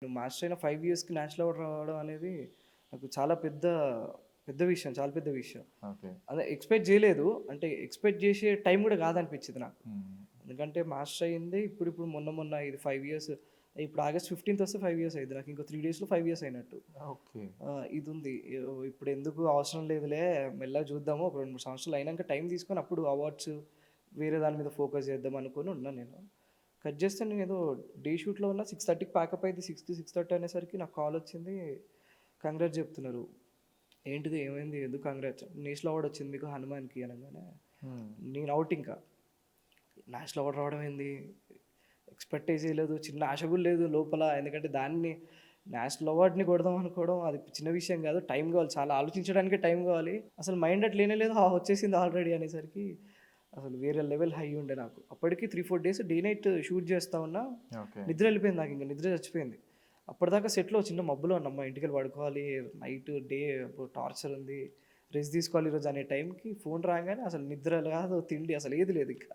నువ్వు మాస్టర్ అయిన 5 ఇయర్స్‌కి నేషనల్ అవార్డ్ రావడం అనేది నాకు చాలా పెద్ద పెద్ద విషయం. చాలా పెద్ద విషయం. ఓకే. అదే ఎక్స్‌పెక్ట్ జేయలేదు. అంటే ఎక్స్‌పెక్ట్ జేసే టైం గూడా గాదనిపించింది నాకు. హ్మ్. ఎందుకంటే మాస్టర్ అయింది ఇప్పుడిప్పుడు మొన్న ఇది 5 ఇయర్స్. ఇప్పుడు ఆగస్ట్ 15థ్ వస్తే 5 ఇయర్స్ అయిద్ది. నాకు ఇంకో 3 డేస్‌లో 5 ఇయర్స్ అయినట్టు. ఓకే. ఇదుంది. ఇప్పుడు ఎందుకు అవసరం లేదులే మెల్లగా చూద్దాము. ఒక 2, 3 సంవత్సరాలు అయినంక టైం తీసుకొని అప్పుడు అవార్డ్స్ వేరే దాని మీద ఫోకస్ చేద్దాం అనుకోని ఉన్నా నేను. కట్ చేస్తే నేనేదో డే షూట్‌లో ఉన్నా 6:30కి ప్యాకప్ అయింది. 6:30 అనేసరికి నాకు కాల్ వచ్చింది. కంగ్రాట్స్ చెప్తున్నారు. ఏంటిది ఏమైంది? ఎందుకు కంగ్రాట్స్? నేషనల్ అవార్డ్ వచ్చింది మీకు హనుమాన్‌కి అనంగానే హ్మ్. నేను ఔట్ ఇంకా. నేషనల్ అవార్డ్ రావడం ఏంది? ఎక్స్‌పెక్టే చేయలేదు. చిన్న ఆశ కూడా లేదు లోపల. ఎందుకంటే దాన్ని నేషనల్ అవార్డ్‌ని కొడదాం అనుకోవడం అది చిన్న విషయం కాదు. టైం కావాలి. చాలా ఆలోచించడానికే టైం కావాలి. అసలు మైండ్ అట్లా లేనే లేదు. వచ్చేసింది ఆల్రెడీ అనేసరికి అసలు వేరే లెవెల్ హై ఉండే నాకు. అప్పటికి 3, 4 డేస్ డే నైట్ షూట్ చేస్తా ఉన్నా. ఓకే. నిద్ర వెళ్ళిపోయింది నాకు. ఇంక నిద్ర చచ్చిపోయింది. అప్పటిదాకా సెట్‌లో చిన్న మబ్బులో ఉన్నామ్మా. ఇంటికెళ్ళి పడుకోవాలి. నైట్ డే టార్చర్ ఉంది. రెస్ట్ తీసుకోవాలి ఈరోజు అనే టైంకి ఫోన్ రాగానే అసలు నిద్ర కాదు, తిండి అసలు ఏది లేదు ఇంకా.